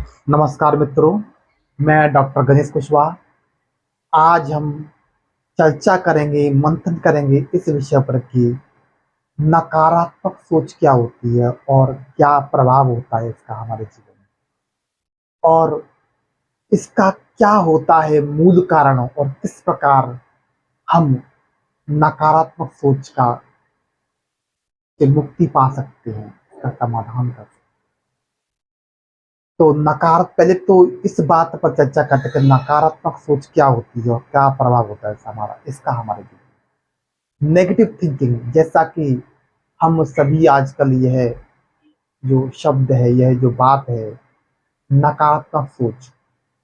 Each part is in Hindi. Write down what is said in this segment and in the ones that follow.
नमस्कार मित्रों, मैं डॉक्टर गणेश कुशवाहा। आज हम चर्चा करेंगे, मंथन करेंगे इस विषय पर कि नकारात्मक सोच क्या होती है और क्या प्रभाव होता है इसका हमारे जीवन में, और इसका क्या होता है मूल कारण, और किस प्रकार हम नकारात्मक सोच का से मुक्ति पा सकते हैं, इसका समाधान कर सकते हैं। तो नकार पहले तो इस बात पर चर्चा करते हैं कि नकारात्मक सोच क्या होती है और क्या प्रभाव होता है इसका हमारे जीवन में। नेगेटिव थिंकिंग, जैसा कि हम सभी आजकल यह जो शब्द है, यह जो बात है, नकारात्मक सोच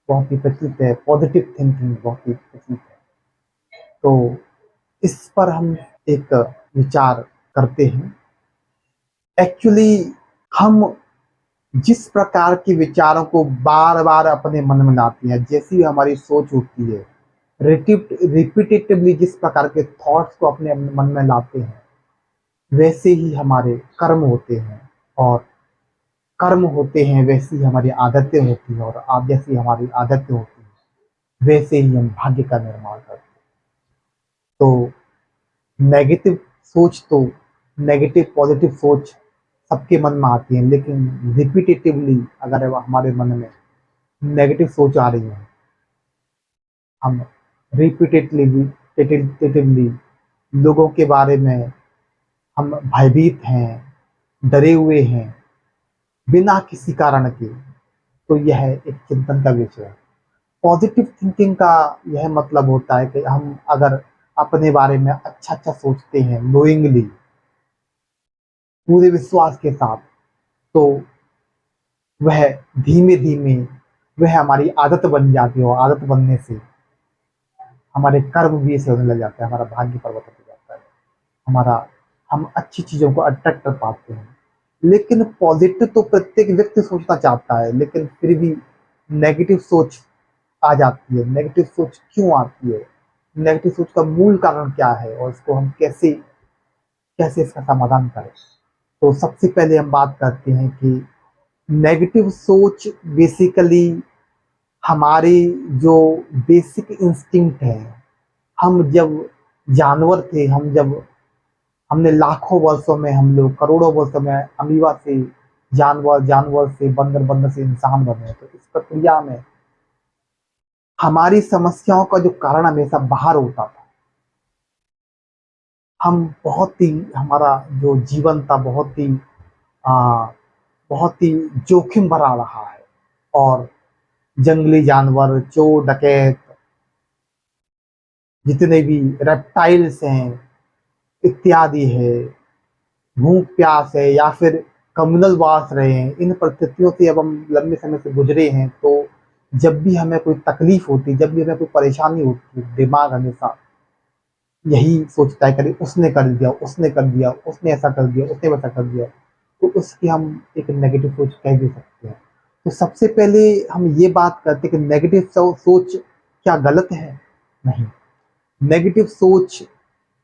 बहुत ही प्रचलित है, पॉजिटिव थिंकिंग बहुत ही प्रचलित है। तो इस पर हम एक विचार करते हैं। एक्चुअली हम जिस प्रकार के विचारों को बार बार अपने मन में लाते हैं, जैसी हमारी सोच होती है, रिपीटेटिवली जिस प्रकार के थॉट्स को अपने मन में लाते हैं, वैसे ही हमारे कर्म होते हैं, और कर्म होते हैं वैसी हमारी आदतें होती हैं, और जैसी हमारी आदतें होती हैं वैसे ही हम भाग्य का निर्माण करते हैं। तो नेगेटिव सोच तो नेगेटिव पॉजिटिव सोच सबके मन में आती है, लेकिन रिपीटेटिवली अगर हमारे मन में नेगेटिव सोच आ रही है, हम रिपीटेटिवली लोगों के बारे में हम भयभीत हैं, डरे हुए हैं बिना किसी कारण के, तो यह एक चिंतन का विषय है। पॉजिटिव थिंकिंग का यह मतलब होता है कि हम अगर अपने बारे में अच्छा अच्छा सोचते हैं, नोइंगली, पूरे विश्वास के साथ, तो वह धीमे धीमे वह हमारी आदत बन जाती है, और आदत बनने से हमारे कर्म भी ऐसे होने लग जाता है, हमारा भाग्य परिवर्तन हो जाता है, हमारा हम अच्छी चीजों को अट्रैक्ट कर पाते हैं। लेकिन पॉजिटिव तो प्रत्येक व्यक्ति सोचना चाहता है, लेकिन फिर भी नेगेटिव सोच आ जाती है। नेगेटिव सोच क्यों आती है, नेगेटिव सोच का मूल कारण क्या है, और इसको हम कैसे कैसे इसका समाधान करें। तो सबसे पहले हम बात करते हैं कि नेगेटिव सोच बेसिकली हमारी जो बेसिक इंस्टिंक्ट है। हम जब जानवर थे, हमने लाखों वर्षों में, हम लोग करोड़ों वर्षों में अमीबा से जानवर, जानवर से बंदर, बंदर से इंसान बने, तो इस प्रक्रिया में हमारी समस्याओं का जो कारण हमेशा बाहर होता था। हम बहुत ही, हमारा जो जीवन था आ, बहुत ही जोखिम भरा रहा है, और जंगली जानवर, चोर डकैत, जितने भी रेप्टाइल्स हैं इत्यादि है, भूख प्यास है, या फिर कम्युनल वास रहे हैं, इन परिस्थितियों से अब हम लंबे समय से गुजरे हैं। तो जब भी हमें कोई तकलीफ होती, जब भी हमें कोई परेशानी होती, दिमाग हमेशा यही सोचता है, कभी उसने कर दिया, उसने कर दिया, उसने ऐसा कर दिया, उसने वैसा कर दिया, तो उसकी हम एक नेगेटिव सोच कह भी सकते हैं। तो सबसे पहले हम ये बात करते हैं कि नेगेटिव सोच क्या गलत है? नहीं, नेगेटिव सोच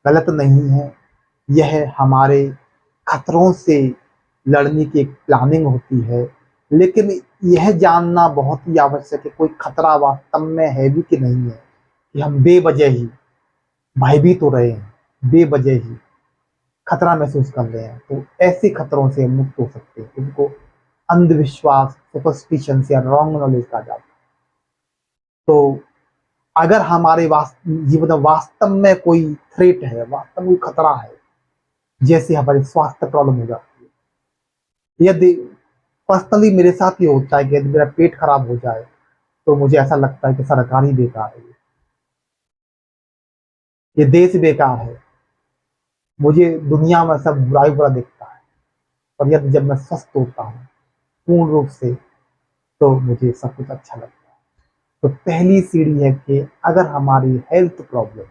गलत नहीं है। यह हमारे खतरों से लड़ने की एक प्लानिंग होती है, लेकिन यह जानना बहुत ही आवश्यक है कोई खतरा वास्तव में है भी कि नहीं है, कि हम बेवजह ही भयभीत हो रहे हैं, बेवजह ही खतरा महसूस कर रहे हैं। तो ऐसे खतरों से हम मुक्त हो सकते हैं, इनको अंधविश्वास, सुपरस्टिशन या रॉन्ग नॉलेज कहा जाता है। तो अगर हमारे जीवन में वास्तव में कोई थ्रेट है, वास्तव में कोई खतरा है, जैसे हमारी स्वास्थ्य प्रॉब्लम हो जाती है, यदि पर्सनली मेरे साथ ये होता है कि यदि मेरा पेट खराब हो जाए, तो मुझे ऐसा लगता है कि सरकार ही बेकार है, ये देश बेकार है, मुझे दुनिया में सब बुराई बुरा दिखता है। और यदि जब मैं स्वस्थ होता हूँ पूर्ण रूप से, तो मुझे सब कुछ अच्छा लगता है। तो पहली सीढ़ी है कि अगर हमारी हेल्थ प्रॉब्लम,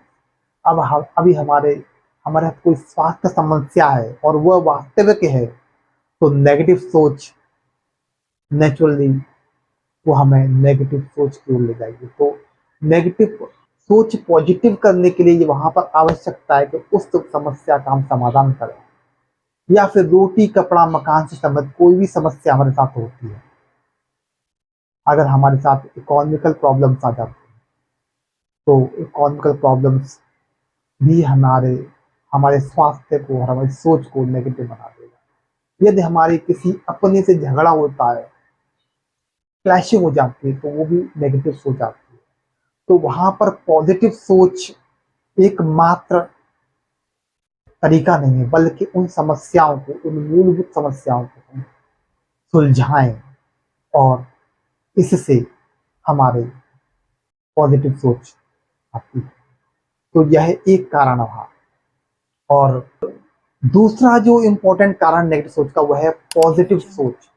अभी हमारे हमारे साथ कोई स्वास्थ्य समस्या है और वह वास्तविक है, तो नेगेटिव सोच नेचुरली वो हमें नेगेटिव सोच की ओर ले जाएगी। तो नेगेटिव सोच पॉजिटिव करने के लिए वहां पर आवश्यकता है कि उस समस्या का हम समाधान करें, या फिर रोटी कपड़ा मकान से संबंधित कोई भी समस्या हमारे साथ होती है, अगर हमारे साथ इकोनॉमिकल प्रॉब्लम्स आ जाती हैं, तो इकोनॉमिकल प्रॉब्लम्स भी हमारे हमारे स्वास्थ्य को और हमारी सोच को नेगेटिव बना देगा। यदि हमारी किसी अपने से झगड़ा होता है, क्लैशिंग हो जाती है, तो वो भी नेगेटिव सोच आती है। तो वहां पर पॉजिटिव सोच एकमात्र तरीका नहीं है, बल्कि उन समस्याओं को, उन मूलभूत समस्याओं को हम सुलझाएं, और इससे हमारे पॉजिटिव सोच आती है। तो यह एक कारण रहा। और दूसरा जो इम्पोर्टेंट कारण नेगेटिव सोच का, वह है पॉजिटिव सोच।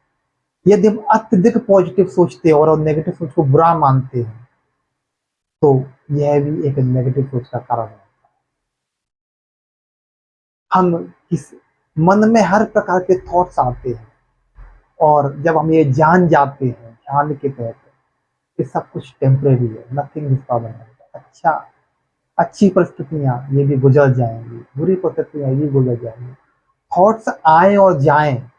यदि हम अत्यधिक पॉजिटिव सोचते हैं और नेगेटिव सोच को बुरा मानते हैं, तो यह भी एक नेगेटिव सोच का कारण है। हम किस मन में हर प्रकार के थॉट्स आते हैं, और जब हम ये जान जाते हैं ध्यान के तहत कि सब कुछ टेम्परेरी है, नथिंग इज परमानेंट, अच्छी परिस्थितियां ये भी गुजर जाएंगी, बुरी परिस्थितियां ये भी गुजर जाएंगी, थॉट्स आए और जाएं,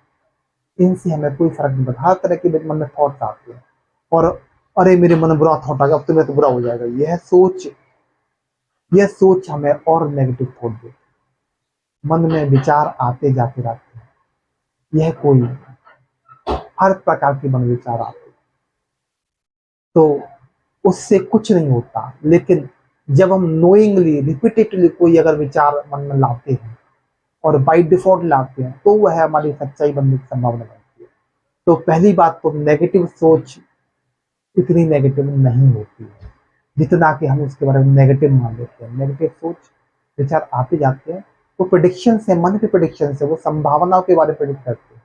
इनसे हमें कोई फर्क नहीं पड़ता। हर तरह के मन में थॉट्स आते हैं, और अरे मेरे मन में बुरा थॉट आ गया, अब तो मेरा तो बुरा हो जाएगा, यह सोच हमें और नेगेटिव थॉट देती है। मन में विचार आते जाते रहते हैं, यह कोई हर प्रकार के मन विचार आते हैं, तो उससे कुछ नहीं होता। लेकिन जब हम नोइंगली रिपीटेडली कोई अगर विचार मन में लाते हैं और बाई डिफॉल्ट लाते हैं, तो वह हमारी सच्चाई बनने की संभावना बनती है। तो पहली बात तो नेगेटिव सोच इतनी नेगेटिव नहीं होती है जितना कि हम उसके बारे में नेगेटिव मान लेते हैं। नेगेटिव सोच विचार आते जाते हैं, वो प्रेडिक्शन से, मन के प्रेडिक्शन से, वो संभावनाओं के बारे में प्रेडिक्ट करते हैं।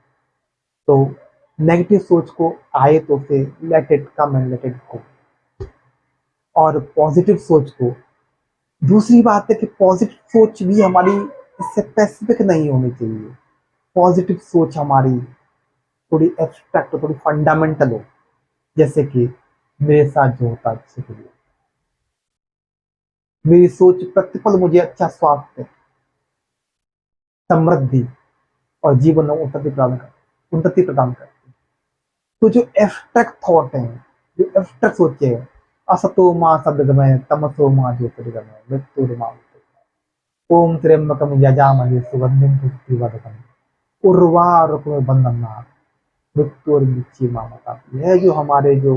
तो नेगेटिव सोच को आए तो उसे let it come and let it go. और पॉजिटिव सोच को, दूसरी बात है कि पॉजिटिव सोच भी हमारी स्पेसिफिक नहीं होनी चाहिए। पॉजिटिव सोच हमारी थोड़ी एब्स्ट्रैक्ट हो, थोड़ी फंडामेंटल हो। जैसे कि मेरे साथ जो होता है अच्छे के लिए, मेरी सोच प्रतिपल मुझे अच्छा स्वास्थ्य, समृद्धि और जीवन में उन्नति प्रदान करती है। तो जो एब्स्ट्रैक्ट थॉट है, जो एब्स्ट्रैक्ट सोचे है, असतो मां सद्गमय तमसो मां ज्योतिर्गमय मृत्युर्मा ओम त्र्यंबकम यजामहे सुगंधिम पुष्टिवर्धनम उर्वारुकमेव बंधनात् मृत्युर्मुक्षीयमामृतात्। यह जो हमारे जो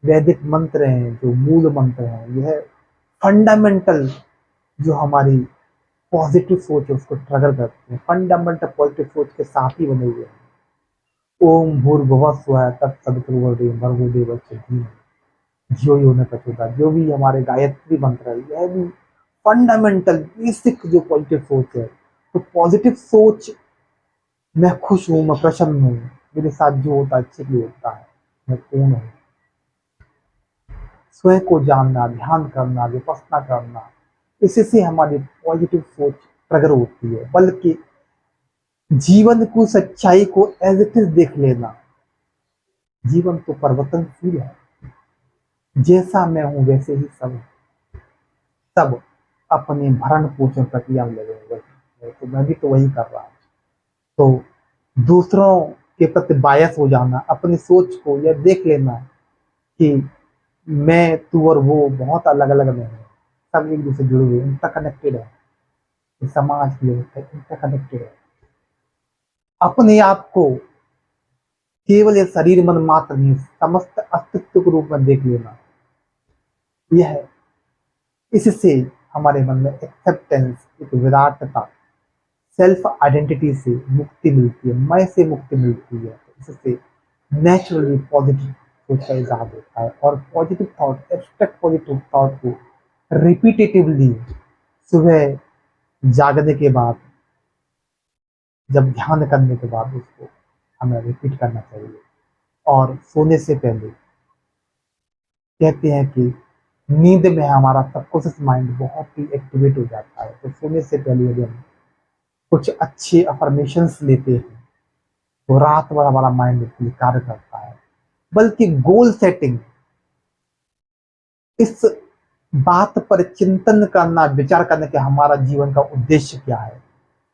वैदिक मंत्र हैं, जो मूल मंत्र हैं, यह फंडामेंटल जो हमारी पॉजिटिव सोच है उसको ट्रिगर करते हैं। फंडामेंटल पॉजिटिव सोच के साथ ही बने हुए हैं। ओम भूर्भुवः स्वः तत्सवितुर्वरेण्यं भर्गो देवस्य धीमहि धियो यो न प्रचोदयात्। जो भी हमारे गायत्री मंत्र है, यह भी फंडामेंटल बेसिक जो पॉजिटिव सोच है। तो पॉजिटिव सोच, मैं खुश हूँ, मैं प्रसन्न हूँ, मेरे साथ जो होता है अच्छे के लिए होता है, मैं पूर्ण हूँ, स्वयं को जानना, ध्यान करना, विपස්සना करना, इससे हमारी पॉजिटिव सोच प्रकट होती है। बल्कि जीवन को, सच्चाई को एज इट इज देख लेना। जीवन तो परिवर्तनशील है, जैसा मैं हूं वैसे ही सब अपने भरण पोषण प्रक्रिया में लगे हुए, तो मैं भी तो वही कर रहा हूँ। तो दूसरों के प्रति बायस हो जाना, अपनी सोच को यह देख लेना कि मैं, तू और वो बहुत अलग अलग नहीं है, सब एक दूसरे जुड़े हुए, इंटरकनेक्टेड है। समाज की व्यवस्था इंटरकनेक्टेड है। अपने आप को केवल ये शरीर मन मात्र नहीं, समस्त अस्तित्व के रूप में देख लेना, यह इससे हमारे मन में एक्सेप्टेंस, एक विराटता, सेल्फ आइडेंटिटी से मुक्ति मिलती है, मैं से मुक्ति मिलती है। तो इससे नेचुरली पॉजिटिव सोच का इजाद होता है। और positive thought, abstract positive thought को रिपीटेटिवली सुबह जागने के बाद, जब ध्यान करने के बाद, उसको हमें रिपीट करना चाहिए। और सोने से पहले कहते हैं कि नींद में हमारा सबकॉन्शियस माइंड बहुत ही एक्टिवेट हो जाता है। तो सोने से पहले यदि हम कुछ अच्छे अफर्मेशंस लेते हैं, तो रात भर हमारा माइंड कार्य करता है। बल्कि गोल सेटिंग, इस बात पर चिंतन करना, विचार करना कि हमारा जीवन का उद्देश्य क्या है,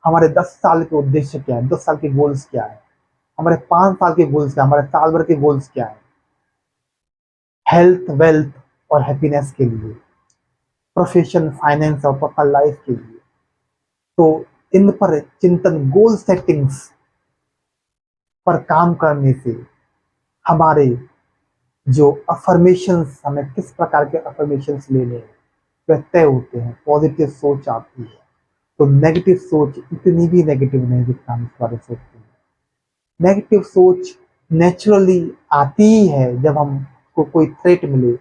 हमारे 10 साल के उद्देश्य क्या है, 10 साल के गोल्स क्या है, हमारे 5 साल के गोल्स क्या है, हमारे साल भर के गोल्स क्या है। हेल्थ, वेल्थ और हैप्पीनेस के लिए, प्रोफेशन, फाइनेंस और पर्सनल लाइफ के लिए। तो इन पर चिंतन, गोल सेटिंग्स पर काम करने से हमारे जो अफर्मेशंस, हमें किस प्रकार के अफर्मेशंस लेने हैं वह तय होते हैं, पॉजिटिव सोच आती है। तो नेगेटिव सोच इतनी भी नेगेटिव नहीं जितना हम इस बारे में सोचते हैं। नेगेटिव सोच नेचुरली आती ही है जब हमको कोई थ्रेट मिले,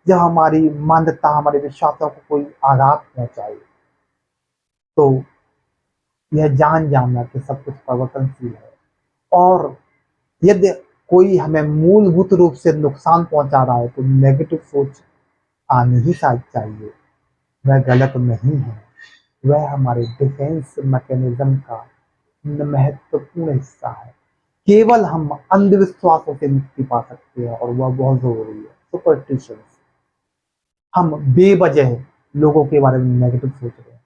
जब हमारी मान्यता, हमारे विश्वासों को कोई आघात पहुंचाए। तो यह जान जानना कि सब कुछ परिवर्तनशील है, और यदि कोई हमें मूलभूत रूप से नुकसान पहुंचा रहा है तो नेगेटिव सोच आनी ही चाहिए। वह गलत नहीं है, वह हमारे डिफेंस मैकेनिज्म का महत्वपूर्ण हिस्सा है। केवल हम अंधविश्वासों से मुक्ति पा सकते हैं और वह बहुत जरूरी है। सुपरस्टिशंस, हम बेवजह लोगों के बारे में नेगेटिव सोच रहे हैं।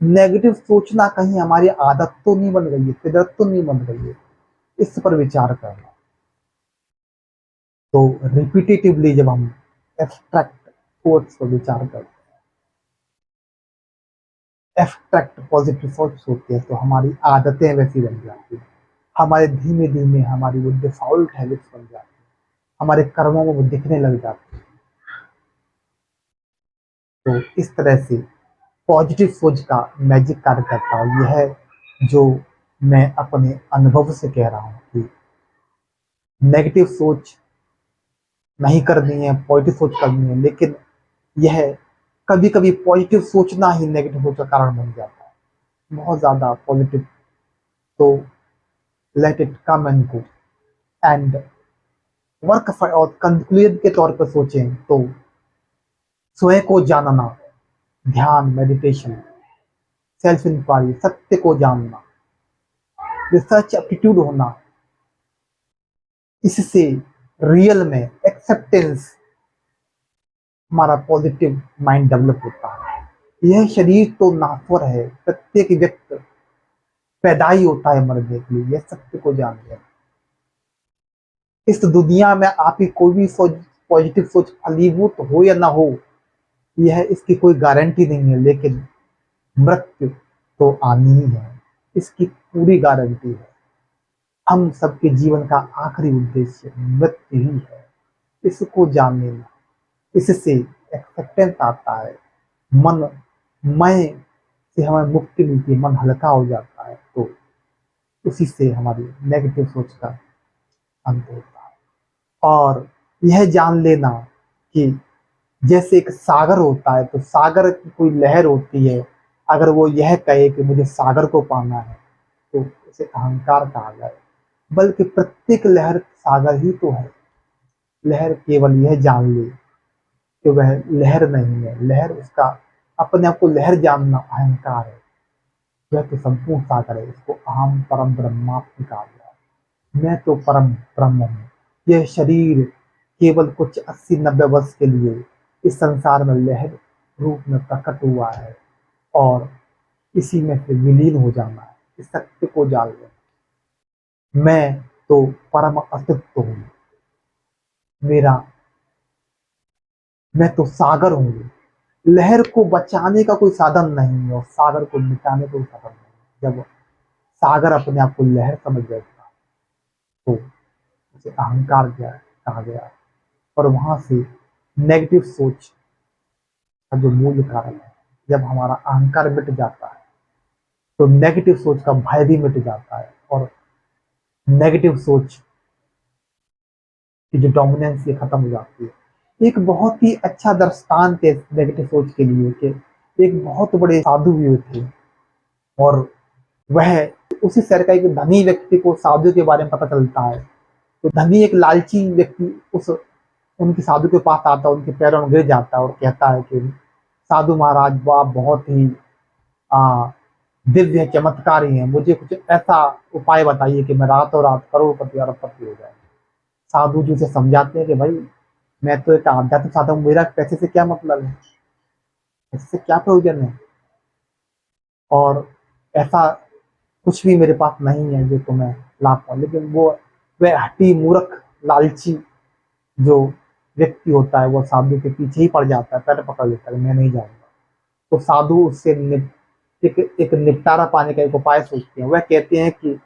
नेगेटिव सोचना कहीं हमारी आदत तो नहीं बन गई है, फितरत तो नहीं बन गई है, इस पर विचार करना। तो रिपीटेटिवली जब हम एब्स्ट्रैक्ट थॉट्स पर विचार करते हैं, एब्स्ट्रैक्ट पॉजिटिव थॉट्स होते हैं, तो हमारी आदतें वैसी बन जाती हैं। हमारे धीमे धीमे हमारी वो डिफॉल्ट हैबिट्स बन जाती हैं, हमारे कर्मों में वो दिखने लग जाती हैं। तो इस तरह से पॉजिटिव सोच का मैजिक कार्य करता है। यह जो मैं अपने अनुभव से कह रहा हूँ कि नेगेटिव सोच नहीं करनी है, पॉजिटिव सोच करनी है, लेकिन यह कभी कभी पॉजिटिव सोचना ही नेगेटिव सोच का कारण बन जाता है। बहुत ज्यादा पॉजिटिव तो let it come and go, and work for, और कंक्लूजन के तौर पर सोचें तो स्वयं को जानना, ध्यान, मेडिटेशन, सेल्फ इंक्वायरी, सत्य को जानना, रिसर्च एप्टीट्यूड होना, इससे रियल में एक्सेप्टेंस, हमारा पॉजिटिव माइंड डेवलप होता है। यह शरीर तो नाश्वर है, प्रत्येक व्यक्ति पैदा ही होता है मरने के लिए, यह सत्य को जान लेना। इस दुनिया में आपकी कोई भी सोच, पॉजिटिव सोच फलीभूत हो या ना हो, यह इसकी कोई गारंटी नहीं है, लेकिन मृत्यु तो आनी ही है, इसकी पूरी गारंटी है। हम सबके जीवन का आखिरी उद्देश्य मृत्यु ही है, इसको जान लेना, इससे एक्सेप्टेंस आता है, मन, मैं से हमें मुक्ति मिलती है, मन हल्का हो जाता है। तो उसी से हमारी नेगेटिव सोच का अंत होता है। और यह जान लेना कि जैसे एक सागर होता है, तो सागर की कोई लहर होती है, अगर वो यह कहे कि मुझे सागर को पाना है तो उसे अहंकार कहा जाए, बल्कि प्रत्येक लहर सागर ही तो है। लहर केवल यह जान ले कि वह लहर नहीं है, लहर उसका अपने आप को लहर जानना अहंकार है। वह तो संपूर्ण सागर है, इसको अहम परम ब्रह्मास्मि कहा गया है। मैं तो परम ब्रह्म हूँ। यह शरीर केवल कुछ 80-90 वर्ष के लिए इस संसार में लहर रूप में प्रकट हुआ है, और इसी में से विलीन हो जाना है। इस सत्य को जान लेना, मैं तो परम अस्तित्व हूँ, मेरा, मैं तो सागर हूँ। लहर को बचाने का कोई साधन नहीं है और सागर को मिटाने का कोई साधन नहीं है। जब सागर अपने आप को लहर समझ बैठता तो उसे अहंकार क्या कहा गया, और वहां से नेगेटिव सोच का जो मूल कारण है, जब हमारा अहंकार मिट जाता है तो नेगेटिव सोच का भय भी मिट जाता है, और नेगेटिव सोच की जो डोमिनेंस ये खत्म हो जाती है। एक बहुत ही अच्छा दृष्टांत है नेगेटिव सोच के लिए कि एक बहुत बड़े साधु हुए थे, और वह, उसी शहर का एक धनी व्यक्ति को साधु के बारे में पता चलता है। तो धनी एक लालची व्यक्ति उस उनके साधु के पास आता है, उनके पैरों में गिर जाता है और कहता है कि साधु महाराज, वो आप बहुत ही आ, दिव्य चमत्कारी हैं, मुझे कुछ ऐसा उपाय बताइए कि मैं रातों रात करोड़पति अरबपति हो जाए। साधु जी से समझाते हैं कि भाई, मैं तो एक आध्यात्मिक साधक हूं, मेरा पैसे से क्या मतलब है, इससे क्या प्रयोजन है, और ऐसा कुछ भी मेरे पास नहीं है जो तुम्हें लाभ पाओ। लेकिन वो, वह हठी मूर्ख लालची जो व्यक्ति होता है वो साधु के पीछे ही पड़ जाता है, पैर पकड़ लेता है, मैं नहीं जाऊंगा। तो साधु उससे एक निपटारा पाने का एक उपाय सोचते हैं। वह कहते हैं कि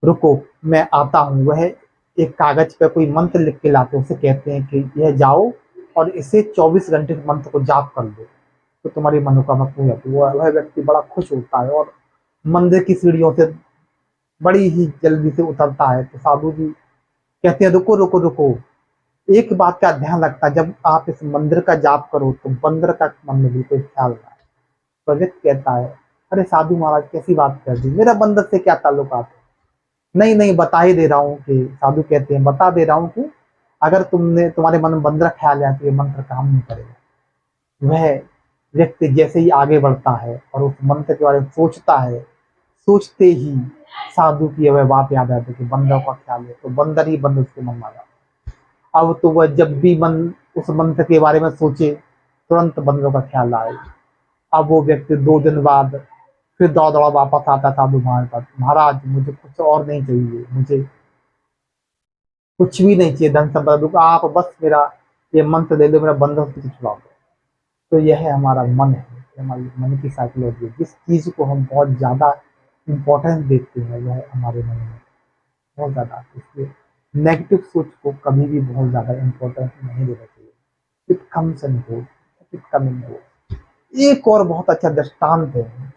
रुको, मैं आता हूँ। वह एक कागज पे कोई मंत्र लिख के लाते हैं, उसे कहते हैं कि यह जाओ और इसे 24 घंटे मंत्र को जाप कर दो, तो तुम्हारी मनोकामना पूरी होती है। वह व्यक्ति बड़ा खुश होता है और मंदिर की सीढ़ियों से बड़ी ही जल्दी से उतरता है। तो साधु जी कहते हैं रुको रुको रुको, एक बात का ध्यान रखता, जब आप इस मंदिर का जाप करो तो बंदर का मन में बिल्कुल ख्याल रहा है। तो व्यक्ति कहता है, अरे साधु महाराज कैसी बात कर दी, मेरा बंदर से क्या ताल्लुकात है। नहीं नहीं, बता ही दे रहा हूँ कि, साधु कहते हैं बता दे रहा हूँ कि अगर तुम्हारे मन में बंदर ख्याल है तो ये मंत्र काम नहीं करेगा। वह व्यक्ति जैसे ही आगे बढ़ता है और उस मंत्र के बारे में सोचता है, सोचते ही साधु की वह बात याद आती है कि बंदर का ख्याल है, तो बंदर ही बंदर उसके मन में आ जाता है। अब तो वह जब भी उस मंत्र के बारे में सोचे, तुरंत बंदरों का ख्याल आए। अब वो व्यक्ति 2 दिन बाद फिर दौड़ दौड़ा वापस आता साधु महाराज पास, महाराज मुझे कुछ और नहीं चाहिए, मुझे कुछ भी नहीं चाहिए, धन संपदा दुख, आप बस मेरा ये मंत्र दे दो, मेरा बंधन से छुड़ा दो। तो यह है हमारा मन है, हमारी मन की साइकोलॉजी। जिस चीज को हम बहुत ज्यादा इंपॉर्टेंस देते हैं वह हमारे मन में बहुत ज्यादा, इसलिए नेगेटिव सोच को कभी भी बहुत ज्यादा इंपॉर्टेंस नहीं देना चाहिए। It comes and goes, it come and goes. एक और बहुत अच्छा दृष्टांत है।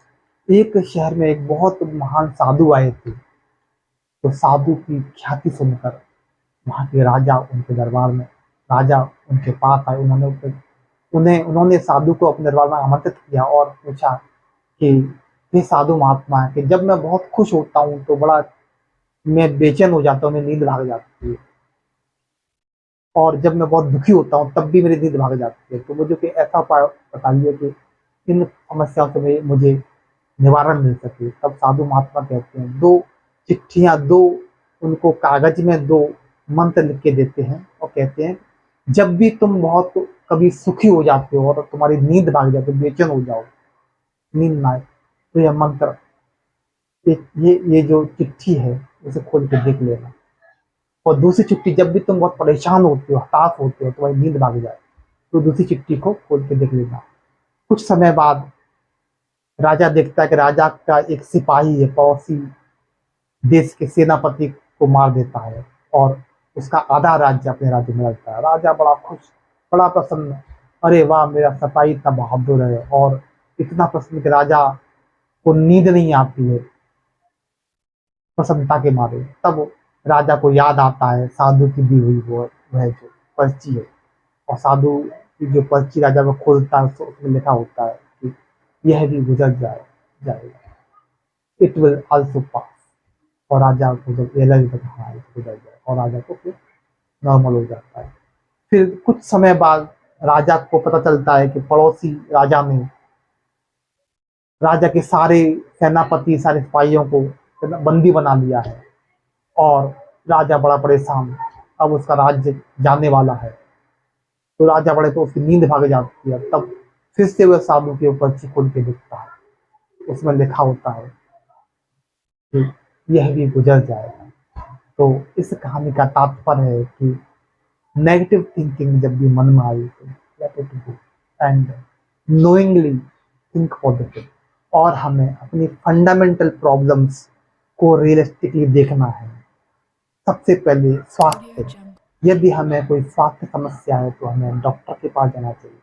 एक शहर में एक बहुत महान साधु आए थे। तो साधु की ख्याति सुनकर वहाँ के राजा उनके दरबार में, राजा उनके पास आए। उन्होंने साधु को अपने दरबार में आमंत्रित किया और पूछा कि ये साधु महात्मा है कि जब मैं बहुत खुश होता हूँ तो बड़ा मैं बेचैन हो जाता हूँ, मेरी नींद भाग जाती है, और जब मैं बहुत दुखी होता हूँ तब भी मेरी नींद भाग जाती है। तो मुझे कोई ऐसा उपाय बताइए कि इन समस्याओं से मुझे निवारण मिल सके। तब साधु महात्मा कहते हैं, 2 चिट्ठियां, उनको कागज में 2 मंत्र लिख के देते हैं और कहते हैं जब भी तुम बहुत कभी सुखी हो जाते हो और तुम्हारी नींद भाग जाती है, बेचैन हो जाओ, नींद ना आए, तो यह मंत्र, ये जो चिट्ठी है उसे खोल के देख लेना। और दूसरी चिट्ठी, जब भी तुम बहुत परेशान होते हो, हताश होते हो, तुम्हारी नींद भाग जाए, तो दूसरी चिट्ठी को खोल के देख लेना। कुछ समय बाद राजा देखता है कि राजा का एक सिपाही है, पड़ोसी देश के सेनापति को मार देता है और उसका आधा राज्य अपने राज्य में लगता है। राजा बड़ा खुश, बड़ा प्रसन्न, अरे वाह, मेरा सिपाही इतना बहादुर है, और इतना प्रसन्न कि राजा को नींद नहीं आती है प्रसन्नता के मारे। तब राजा को याद आता है साधु की दी हुई वो वह जो पर्ची है, और साधु की जो पर्ची राजा को खोलता है उसमें लिखा होता है कि यह भी गुजर जाएगा, इट विल आल्सो पास। और राजा को जब ये लग हाँ ये गुजर जाए, और राजा को फिर नॉर्मल हो जाता है। फिर कुछ समय बाद राजा को पता चलता है कि पड़ोसी राजा ने राजा के सारे सेनापति, सारे सिपाहियों को बंदी बना लिया है, और राजा बड़ा परेशान, अब उसका राज्य जाने वाला है। तो राजा बड़े, तो उसकी नींद भाग जाती है। तब फिर से वह साधु के ऊपर खोल के देखता है, उसमें लिखा होता है कि यह भी गुजर जाएगा। तो इस कहानी का तात्पर्य है कि नेगेटिव थिंकिंग जब भी मन में आई तो let it go and knowingly think positive. और हमें अपनी फंडामेंटल प्रॉब्लम्स को रियलिस्टिकली देखना है। सबसे पहले स्वास्थ्य, यदि हमें कोई स्वास्थ्य समस्या है तो हमें डॉक्टर के पास जाना चाहिए।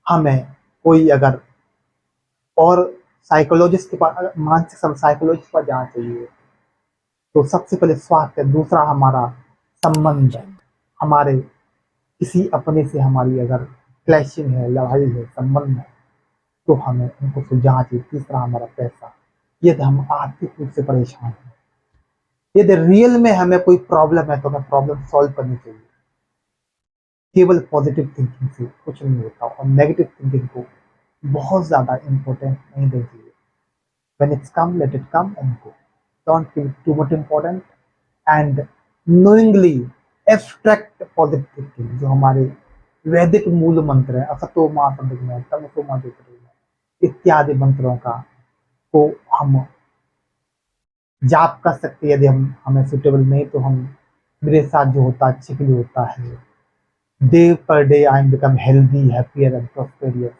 हमें कोई अगर और साइकोलॉजिस्ट के पास, मानसिक साइकोलॉजिस्ट के पास जाना चाहिए। तो सबसे पहले स्वास्थ्य, दूसरा हमारा संबंध, हमारे किसी अपने से हमारी अगर क्लैशिंग है, लड़ाई है, संबंध है, तो हमें उनको सुलझाना चाहिए। तीसरा हमारा पैसा, यदि हम आर्थिक रूप से परेशान हैं, यदि रियल में हमें कोई प्रॉब्लम है तो हमें प्रॉब्लम सॉल्व करनी चाहिए। केवल पॉजिटिव थिंकिंग से कुछ नहीं होता, और नेगेटिव थिंकिंग को बहुत ज्यादा इंपॉर्टेंस नहीं देनी चाहिए। When it's come, let it come and go. Don't give it too much importance, and knowingly abstract positive thinking, जो हमारे वैदिक मूल मंत्र है, असतो मा सद्गमय, तमसो मा ज्योतिर्गमय इत्यादि मंत्रों का को हम जाप कर सकते हैं। यदि हम हमें सुटेबल नहीं तो हम मेरे साथ जो होता है अच्छे के लिए होता है। Day per day I am become healthy, happier and prosperous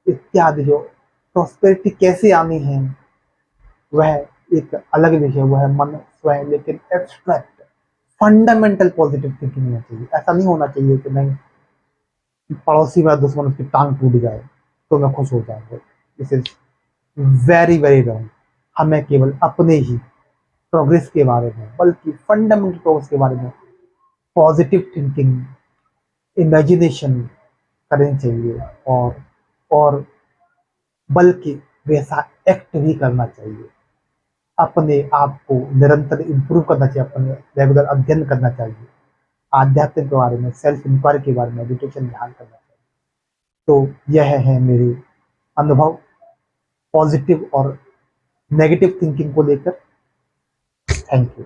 इत्यादि। जो प्रॉस्पेरिटी कैसे आनी है वह एक अलग विषय, वह मन स्वयं, लेकिन एब्स्ट्रैक्ट फंडामेंटल पॉजिटिव थिंकिंग होना चाहिए। ऐसा नहीं होना चाहिए कि नहीं, पड़ोसी मेरा दुश्मन, उसकी टांग टूट जाए तो मैं खुश हो जाऊंगा। This is very very wrong. हमें केवल अपने ही प्रोग्रेस के बारे में, बल्कि फंडामेंटल प्रोग्रेस के बारे में पॉजिटिव थिंकिंग, इमेजिनेशन करनी चाहिए। और बल्कि वैसा एक्ट भी करना चाहिए। अपने आप को निरंतर इम्प्रूव करना चाहिए, अपने रेगुलर अध्ययन करना चाहिए, आध्यात्मिक के बारे में, सेल्फ इंक्वायरी के बारे में मेडिटेशन ध्यान करना चाहिए। तो यह है मेरे अनुभव पॉजिटिव और नेगेटिव थिंकिंग को लेकर। Thank you.